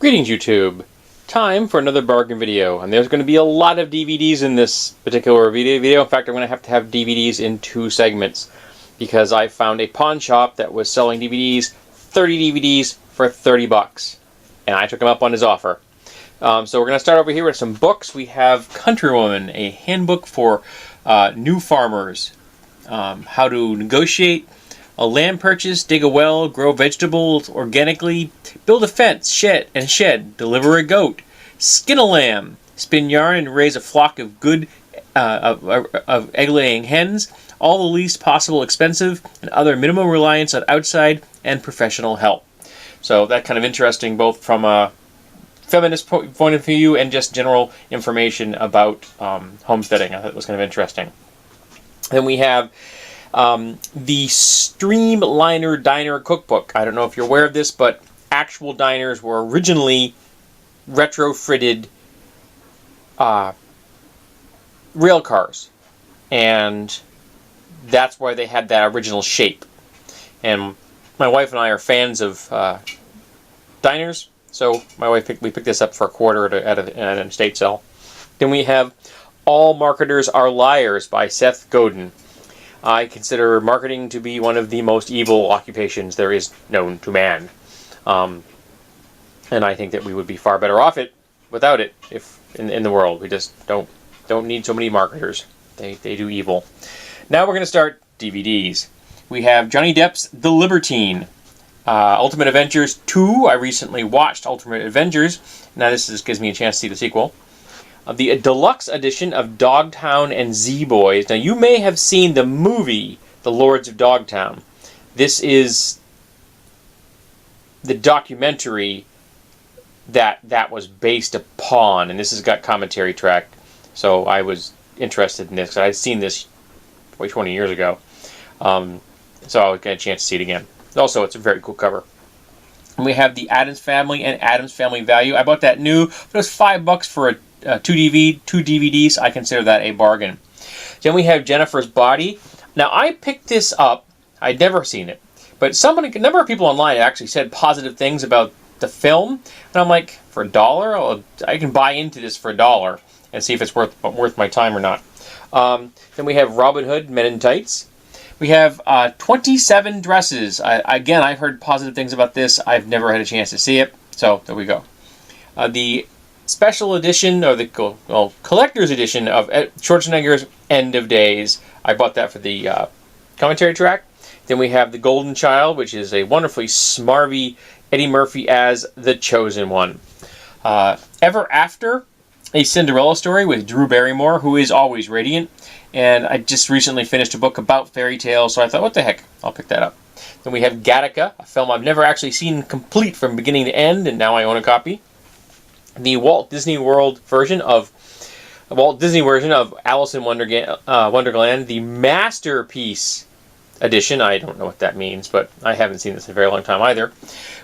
Greetings, YouTube. Time for another bargain video, and there's going to be a lot of DVDs in this particular video. In fact, I'm going to have DVDs in two segments because I found a pawn shop that was selling DVDs, 30 DVDs for 30 bucks, and I took him up on his offer. So we're going to start over here with some books. We have Countrywoman, a handbook for new farmers, how to negotiate a land purchase, dig a well, grow vegetables organically, build a fence, shed, deliver a goat, skin a lamb, spin yarn and raise a flock of good of egg-laying hens, all the least possible expensive and other minimum reliance on outside and professional help. So that kind of interesting, both from a feminist point of view and just general information about homesteading. I thought it was kind of interesting. Then we have the Streamliner Diner Cookbook. I don't know if you're aware of this, but actual diners were originally retrofitted rail cars, and that's why they had that original shape. And my wife and I are fans of diners, so my wife picked this up for $1 at an estate sale. Then we have All Marketers Are Liars by Seth Godin. I consider marketing to be one of the most evil occupations there is known to man. And I think that we would be far better off without it if in the world. We just don't need so many marketers. They do evil. Now we're going to start DVDs. We have Johnny Depp's The Libertine. Ultimate Adventures 2. I recently watched Ultimate Adventures. Now this gives me a chance to see the sequel. The deluxe edition of Dogtown and Z-Boys. Now, you may have seen the movie, The Lords of Dogtown. This is the documentary that was based upon, and this has got commentary track. So I was interested in this. I'd seen this probably 20 years ago. So I got a chance to see it again. Also, it's a very cool cover. And we have The Addams Family and Addams Family Value. I bought that new, but it was $5 for two DVDs. I consider that a bargain. Then we have Jennifer's Body. Now, I picked this up. I'd never seen it, but a number of people online actually said positive things about the film, and I'm like, for $1, I can buy into this for $1 and see if it's worth my time or not. Then we have Robin Hood Men in Tights. We have 27 Dresses. Again, I've heard positive things about this. I've never had a chance to see it, so there we go. The special edition, or the collector's edition of Schwarzenegger's End of Days. I bought that for the commentary track. Then we have The Golden Child, which is a wonderfully smarmy Eddie Murphy as the Chosen One. Ever After, a Cinderella story with Drew Barrymore, who is always radiant. And I just recently finished a book about fairy tales, so I thought, what the heck, I'll pick that up. Then we have Gattaca, a film I've never actually seen complete from beginning to end, and now I own a copy. The Walt Disney version of Alice in Wonderland, the Masterpiece edition. I don't know what that means, but I haven't seen this in a very long time either.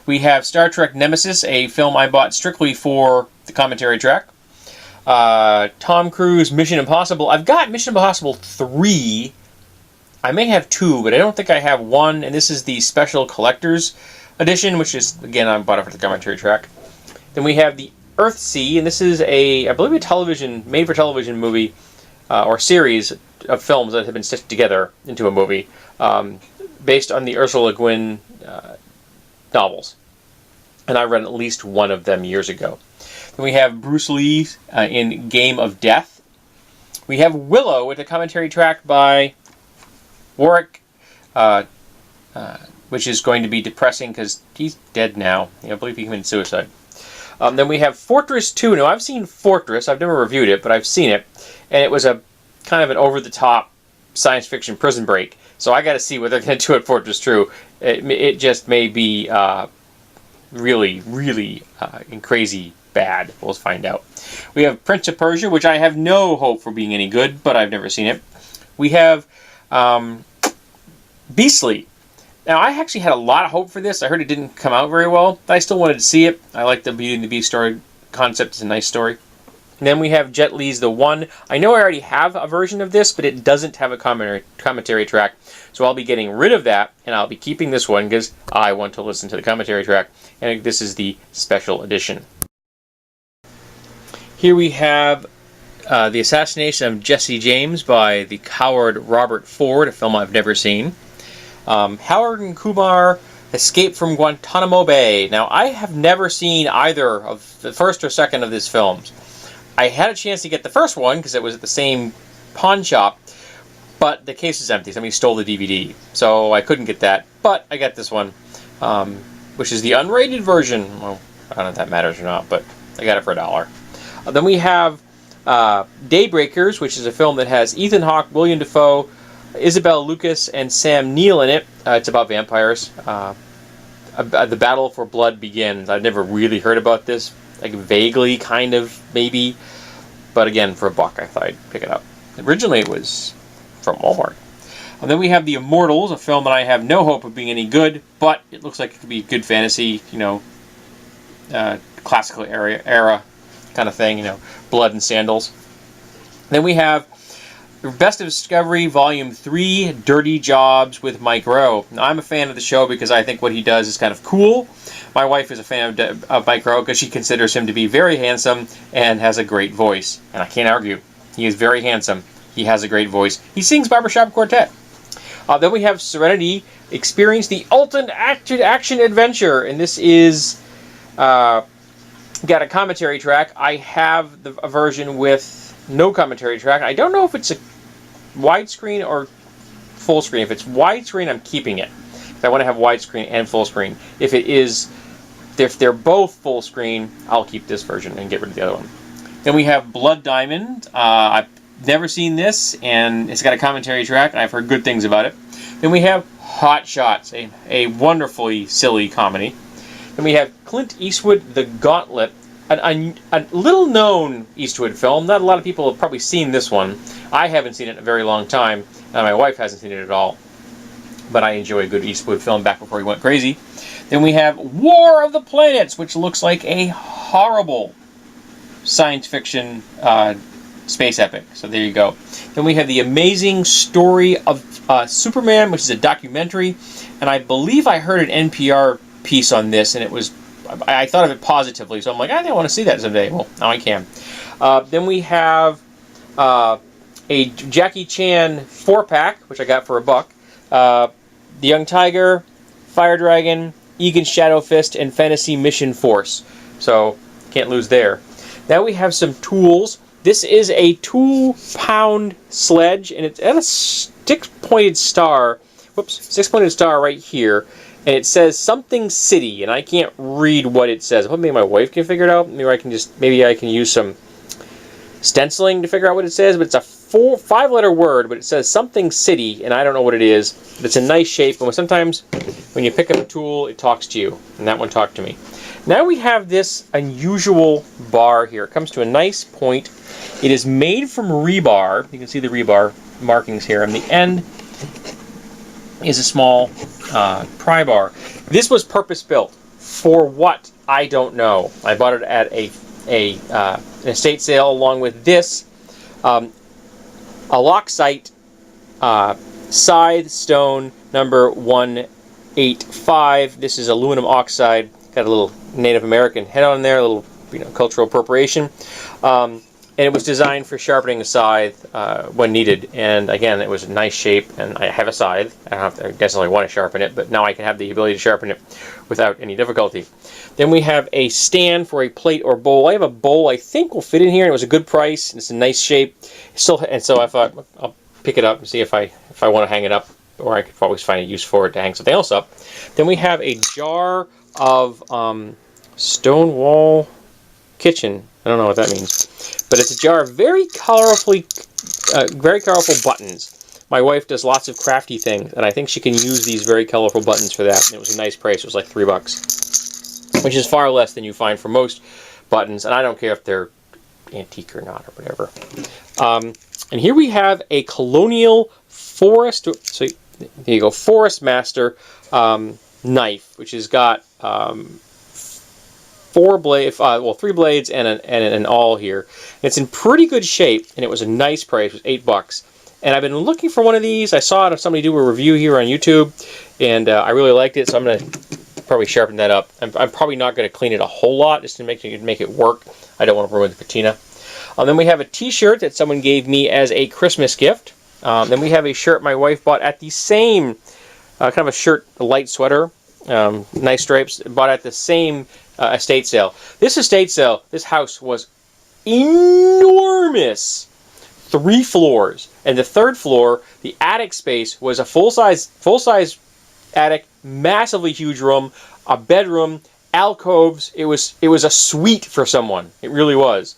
We have Star Trek Nemesis, a film I bought strictly for the commentary track. Tom Cruise Mission Impossible. I've got Mission Impossible 3. I may have 2, but I don't think I have 1, and this is the special collector's edition, which is, again, I bought it for the commentary track. Then we have the Earthsea, and this is I believe a made-for-television movie or series of films that have been stitched together into a movie based on the Ursula Le Guin novels. And I read at least one of them years ago. Then we have Bruce Lee in Game of Death. We have Willow with a commentary track by Warwick, which is going to be depressing because he's dead now. I believe he committed suicide. Then we have Fortress 2. Now, I've seen Fortress. I've never reviewed it, but I've seen it. And it was a kind of an over-the-top science fiction prison break. So I got to see what they're going to do at Fortress 2. It just may be really, really crazy bad. We'll find out. We have Prince of Persia, which I have no hope for being any good, but I've never seen it. We have Beastly. Now, I actually had a lot of hope for this. I heard it didn't come out very well, but I still wanted to see it. I like the Beauty and the Beast story concept. It's a nice story. And then we have Jet Li's The One. I know I already have a version of this, but it doesn't have a commentary track. So I'll be getting rid of that, and I'll be keeping this one because I want to listen to the commentary track. And this is the special edition. Here we have The Assassination of Jesse James by the coward Robert Ford, a film I've never seen. Howard and Kumar Escape from Guantanamo Bay. Now, I have never seen either of the first or second of these films. I had a chance to get the first one because it was at the same pawn shop, but the case is empty. Somebody stole the DVD, so I couldn't get that. But I got this one, which is the unrated version. Well, I don't know if that matters or not, but I got it for $1. Then we have Daybreakers, which is a film that has Ethan Hawke, William Dafoe, Isabel Lucas, and Sam Neill in it. It's about vampires. The battle for blood begins. I've never really heard about this. Like vaguely, kind of, maybe. But again, for $1, I thought I'd pick it up. Originally, it was from Walmart. And then we have The Immortals, a film that I have no hope of being any good, but it looks like it could be good fantasy, classical era kind of thing, blood and sandals. Then we have Best of Discovery, Volume 3, Dirty Jobs with Mike Rowe. Now, I'm a fan of the show because I think what he does is kind of cool. My wife is a fan of Mike Rowe because she considers him to be very handsome and has a great voice. And I can't argue. He is very handsome. He has a great voice. He sings Barbershop Quartet. Then we have Serenity, Experience the Ultimate Action Adventure. And this is got a commentary track. I have a version with no commentary track. I don't know if it's a widescreen or full screen. If it's widescreen, I'm keeping it. If I want to have widescreen and full screen. If they're both full screen, I'll keep this version and get rid of the other one. Then we have Blood Diamond. I've never seen this, and it's got a commentary track, and I've heard good things about it. Then we have Hot Shots, a wonderfully silly comedy. Then we have Clint Eastwood, The Gauntlet, a little-known Eastwood film. Not a lot of people have probably seen this one. I haven't seen it in a very long time, and my wife hasn't seen it at all. But I enjoy a good Eastwood film back before he went crazy. Then we have War of the Planets, which looks like a horrible science fiction space epic. So there you go. Then we have The Amazing Story of Superman, which is a documentary. And I believe I heard an NPR piece on this, and I thought of it positively. So I'm like, I think I want to see that someday. Well, now I can. Then we have a Jackie Chan 4-pack, which I got for $1. The Young Tiger, Fire Dragon, Egan's Shadow Fist, and Fantasy Mission Force. So, can't lose there. Now we have some tools. This is a 2-pound sledge, and it's at a 6-pointed star. Whoops, 6-pointed star right here. And it says something city, and I can't read what it says. Maybe my wife can figure it out. Maybe I can use some stenciling to figure out what it says. But it's a 5-letter word, but it says something city, and I don't know what it is. But it's a nice shape, and sometimes when you pick up a tool, it talks to you. And that one talked to me. Now we have this unusual bar here. It comes to a nice point. It is made from rebar. You can see the rebar markings here. On the end is a small pry bar. This was purpose-built. For what? I don't know. I bought it at an estate sale along with this. A Loctite scythe stone number 185. This is aluminum oxide. Got a little Native American head on there, a little cultural appropriation. And it was designed for sharpening a scythe when needed. And again, it was a nice shape, and I have a scythe. I don't necessarily want to sharpen it, but now I can have the ability to sharpen it without any difficulty. Then we have a stand for a plate or bowl. I have a bowl I think will fit in here, and it was a good price. And it's a nice shape. And so I thought I'll pick it up and see if I want to hang it up, or I could always find a use for it to hang something else up. Then we have a jar of Stonewall Kitchen. I don't know what that means, but it's a jar of very colorful buttons. My wife does lots of crafty things, and I think she can use these very colorful buttons for that. And it was a nice price. It was like $3, which is far less than you find for most buttons. And I don't care if they're antique or not or whatever. And here we have a Colonial Forest. So there you go, Forest Master knife, which has got 4 three blades and an awl here. It's in pretty good shape, and it was a nice price. It was $8. And I've been looking for one of these. I saw somebody do a review here on YouTube, and I really liked it, so I'm going to probably sharpen that up. I'm probably not going to clean it a whole lot, just to make it work. I don't want to ruin the patina. Then we have a t-shirt that someone gave me as a Christmas gift. Then we have a shirt my wife bought at the same, kind of a shirt, a light sweater, nice stripes, bought at the same estate sale. This estate sale, this house was enormous. 3 floors, and the 3rd floor, the attic space, was a full-size attic, massively huge room, a bedroom, alcoves. It was a suite for someone. It really was.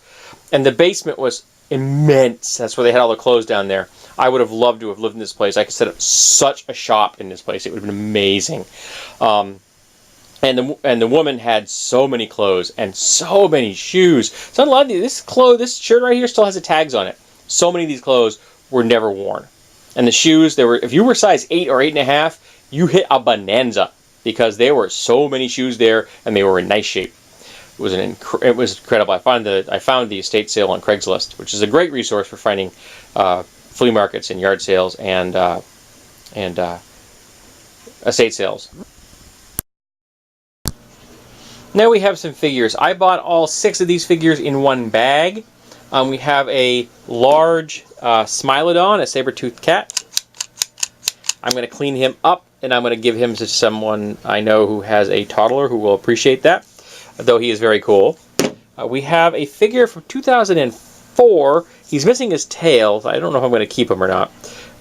And the basement was immense. That's where they had all the clothes down there. I would have loved to have lived in this place. I could set up such a shop in this place. It would have been amazing. And the woman had so many clothes and so many shoes. So a lot of this shirt right here still has the tags on it. So many of these clothes were never worn. And the shoes, if you were size 8 or 8.5, you hit a bonanza, because there were so many shoes there, and they were in nice shape. It was incredible. I found the estate sale on Craigslist, which is a great resource for finding flea markets and yard sales and estate sales. Now we have some figures. I bought all 6 of these figures in one bag. We have a large Smilodon, a saber-toothed cat. I'm going to clean him up, and I'm going to give him to someone I know who has a toddler who will appreciate that, though he is very cool. We have a figure from 2004. He's missing his tail. I don't know if I'm going to keep him or not.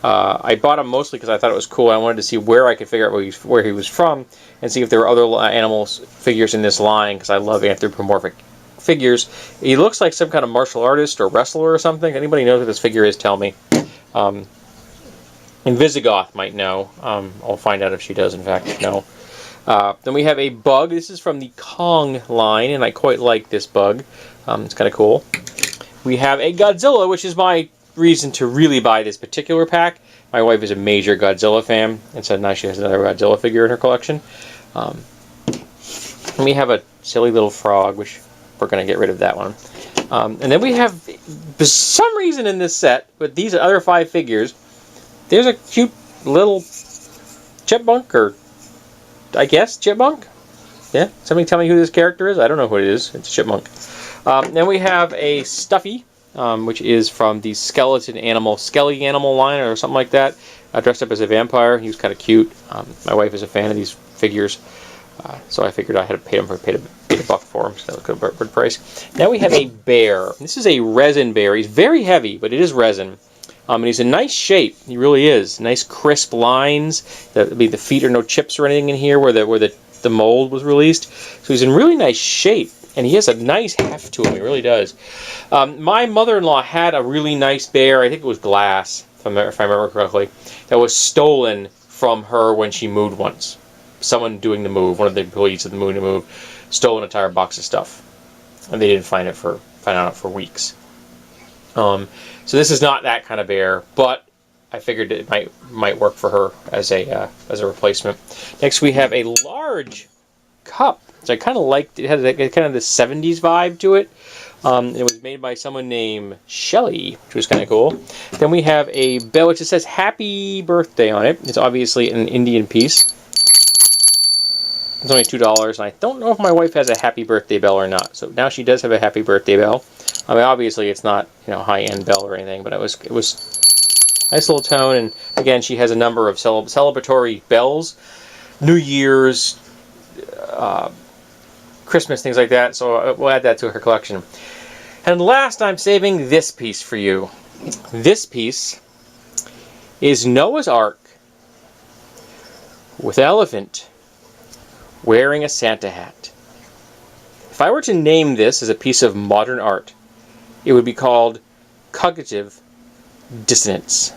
I bought him mostly because I thought it was cool. I wanted to see where I could figure out where he was from and see if there were other animals figures in this line, because I love anthropomorphic figures. He looks like some kind of martial artist or wrestler or something. Anybody knows what this figure is, tell me. And Visigoth might know. I'll find out if she does, in fact, know. Then we have a bug. This is from the Kong line, and I quite like this bug. It's kind of cool. We have a Godzilla, which is my reason to really buy this particular pack. My wife is a major Godzilla fan, and so now she has another Godzilla figure in her collection. And we have a silly little frog, which we're going to get rid of that one. And then we have, for some reason in this set, with these other 5 figures, there's a cute little chipmunk, or I guess chipmunk? Yeah? Somebody tell me who this character is? I don't know who it is. It's a chipmunk. Then we have a Stuffy, which is from the Skelly Animal line or something like that, dressed up as a vampire. He was kind of cute. My wife is a fan of these figures, so I figured I had to pay $1 for him, so that was a good price. Now we have a bear. This is a resin bear. He's very heavy, but it is resin. And he's in nice shape. He really is. Nice crisp lines. The feet are no chips or anything in here where the mold was released. So he's in really nice shape. And he has a nice heft to him. He really does. My mother-in-law had a really nice bear. I think it was glass, if I remember correctly, that was stolen from her when she moved once. Someone doing the move, one of the employees of the move, stole an entire box of stuff. And they didn't find out for weeks. So this is not that kind of bear, but I figured it might work for her as a replacement. Next we have a large cup, which I kind of liked. It had kind of the 70s vibe to it. It was made by someone named Shelly, which was kind of cool. Then we have a bell which says Happy Birthday on it. It's obviously an Indian piece. It's only $2, and I don't know if my wife has a Happy Birthday bell or not. So now she does have a Happy Birthday bell. I mean, obviously it's not, high-end bell or anything, but it was nice little tone. And again, she has a number of celebratory bells, New Year's, Christmas, things like that. So we'll add that to her collection. And last, I'm saving this piece for you. This piece is Noah's Ark with elephant wearing a Santa hat. If I were to name this as a piece of modern art, it would be called Cognitive Dissonance.